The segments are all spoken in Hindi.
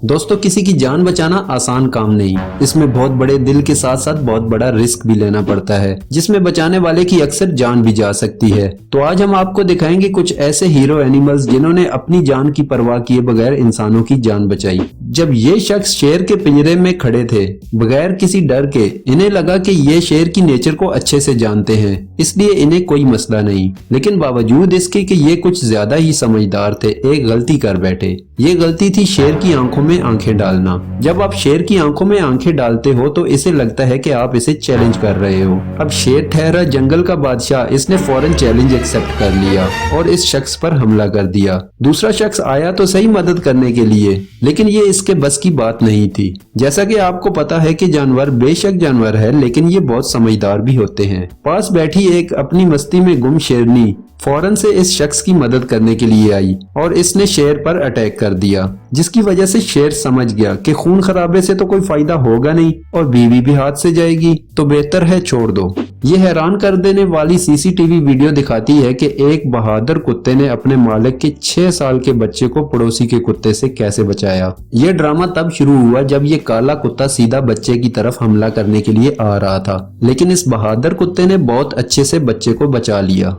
दोस्तों, किसी की जान बचाना आसान काम नहीं, इसमें बहुत बड़े दिल के साथ साथ बहुत बड़ा रिस्क भी लेना पड़ता है, जिसमें बचाने वाले की अक्सर जान भी जा सकती है। तो आज हम आपको दिखाएंगे कुछ ऐसे हीरो एनिमल्स जिन्होंने अपनी जान की परवाह किए बगैर इंसानों की जान बचाई। जब ये शख्स शेर के पिंजरे में खड़े थे बगैर किसी डर के, इन्हें लगा कि ये शेर की नेचर को अच्छे से जानते हैं, इसलिए इन्हें कोई मसला नहीं। लेकिन बावजूद इसके कि ये कुछ ज्यादा ही समझदार थे, एक गलती कर बैठे। ये गलती थी शेर की आंखों में आंखें डालना। जब आप शेर की आंखों में आंखें डालते हो तो इसे लगता है कि आप इसे चैलेंज कर रहे हो। अब शेर ठहरा जंगल का बादशाह, इसने फौरन चैलेंज एक्सेप्ट कर लिया और इस शख्स पर हमला कर दिया। दूसरा शख्स आया तो सही मदद करने के लिए, लेकिन ये इसके बस की बात नहीं थी। जैसा कि आपको पता है कि जानवर बेशक जानवर है, लेकिन ये बहुत समझदार भी होते हैं। पास बैठी एक अपनी मस्ती में गुम शेरनी फौरन से इस शख्स की मदद करने के लिए आई और इसने शेर पर अटैक कर दिया, जिसकी वजह से शेर समझ गया कि खून खराबे से तो कोई फायदा होगा नहीं और बीवी भी हाथ से जाएगी, तो बेहतर है छोड़ दो। ये हैरान कर देने वाली सीसीटीवी वीडियो दिखाती है कि एक बहादुर कुत्ते ने अपने मालिक के 6 साल के बच्चे को पड़ोसी के कुत्ते से कैसे बचाया। ये ड्रामा तब शुरू हुआ जब ये काला कुत्ता सीधा बच्चे की तरफ हमला करने के लिए आ रहा था, लेकिन इस बहादुर कुत्ते ने बहुत अच्छे से बच्चे को बचा लिया।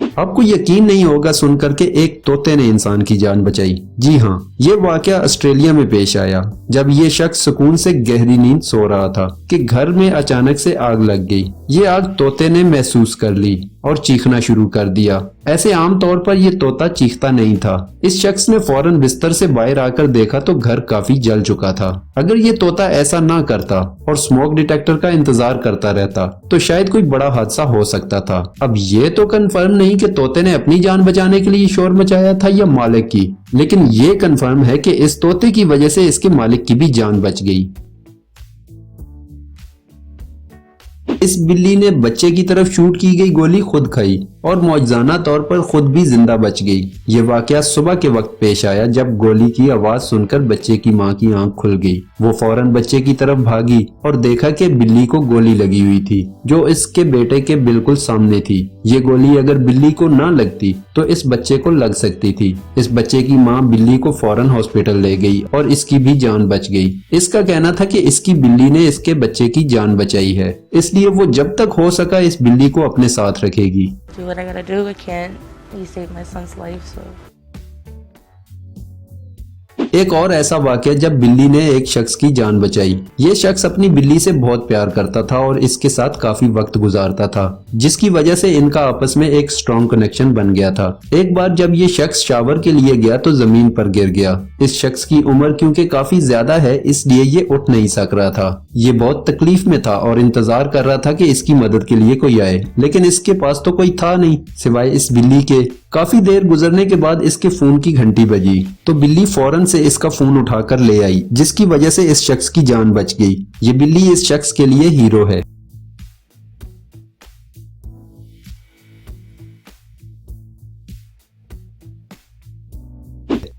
आपको यकीन नहीं होगा सुनकर के एक तोते ने इंसान की जान बचाई। जी हाँ, ये वाकया ऑस्ट्रेलिया में पेश आया जब ये शख्स सुकून से गहरी नींद सो रहा था कि घर में अचानक से आग लग गई। ये आग तोते ने महसूस कर ली और चीखना शुरू कर दिया। ऐसे आम तौर पर ये तोता चीखता नहीं था। इस शख्स ने फौरन बिस्तर से बाहर आकर देखा तो घर काफी जल चुका था। अगर ये तोता ऐसा ना करता और स्मोक डिटेक्टर का इंतजार करता रहता तो शायद कोई बड़ा हादसा हो सकता था। अब ये तो कंफर्म नहीं कि तोते ने अपनी जान बचाने के लिए शोर मचाया था या मालिक की, लेकिन ये कंफर्म है कि इस तोते की वजह से इसके मालिक की भी जान बच गई। इस बिल्ली ने बच्चे की तरफ शूट की गई गोली खुद खाई और मौजजाना तौर पर खुद भी जिंदा बच गई। ये वाकया सुबह के वक्त पेश आया जब गोली की आवाज सुनकर बच्चे की मां की आंख खुल गई। वो फौरन बच्चे की तरफ भागी और देखा कि बिल्ली को गोली लगी हुई थी जो इसके बेटे के बिल्कुल सामने थी। ये गोली अगर बिल्ली को ना लगती तो इस बच्चे को लग सकती थी। इस बच्चे की मां बिल्ली को फौरन हॉस्पिटल ले गई और इसकी भी जान बच गई। इसका कहना था कि इसकी बिल्ली ने इसके बच्चे की जान बचाई है, इसलिए वो जब तक हो सका इस बिल्ली को अपने साथ रखेगी। Do what I gotta do. I can't. He saved my son's life, so. एक और ऐसा वाकया जब बिल्ली ने एक शख्स की जान बचाई। ये शख्स अपनी बिल्ली से बहुत प्यार करता था और इसके साथ काफी वक्त गुजारता था, जिसकी वजह से इनका आपस में एक स्ट्रॉन्ग कनेक्शन बन गया था। एक बार जब ये शख्स शावर के लिए गया तो जमीन पर गिर गया। इस शख्स की उम्र क्योंकि काफी ज्यादा है, इसलिए ये उठ नहीं सक रहा था। ये बहुत तकलीफ में था और इंतजार कर रहा था कि इसकी मदद के लिए कोई आए, लेकिन इसके पास तो कोई था नहीं सिवाय इस बिल्ली के। काफी देर गुजरने के बाद इसके फोन की घंटी बजी तो बिल्ली फौरन से इसका फोन उठाकर ले आई, जिसकी वजह से इस शख्स की जान बच गई। ये बिल्ली इस शख्स के लिए हीरो है।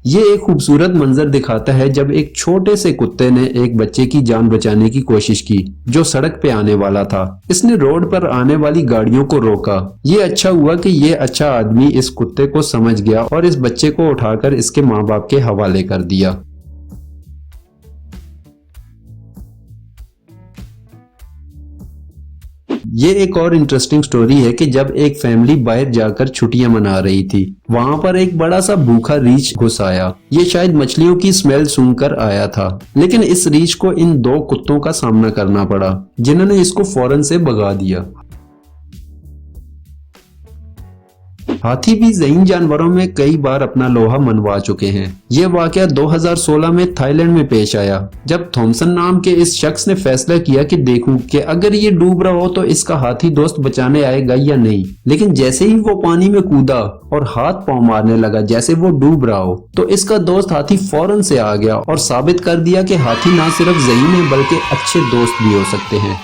ये एक खूबसूरत मंजर दिखाता है जब एक छोटे से कुत्ते ने एक बच्चे की जान बचाने की कोशिश की जो सड़क पे आने वाला था। इसने रोड पर आने वाली गाड़ियों को रोका। ये अच्छा हुआ कि ये अच्छा आदमी इस कुत्ते को समझ गया और इस बच्चे को उठाकर इसके माँ बाप के हवाले कर दिया। ये एक और इंटरेस्टिंग स्टोरी है कि जब एक फैमिली बाहर जाकर छुट्टियां मना रही थी, वहां पर एक बड़ा सा भूखा रीछ घुस आया। ये शायद मछलियों की स्मेल सूंघकर आया था, लेकिन इस रीछ को इन 2 कुत्तों का सामना करना पड़ा जिन्होंने इसको फौरन से भगा दिया। हाथी भी ज़हीन जानवरों में कई बार अपना लोहा मनवा चुके हैं। ये वाकया 2016 में थाईलैंड में पेश आया जब थॉमसन नाम के इस शख्स ने फैसला किया कि देखूं कि अगर ये डूब रहा हो तो इसका हाथी दोस्त बचाने आएगा या नहीं। लेकिन जैसे ही वो पानी में कूदा और हाथ पांव मारने लगा जैसे वो डूब रहा हो, तो इसका दोस्त हाथी फौरन से आ गया और साबित कर दिया कि हाथी ना सिर्फ ज़हीन है बल्कि अच्छे दोस्त भी हो सकते हैं।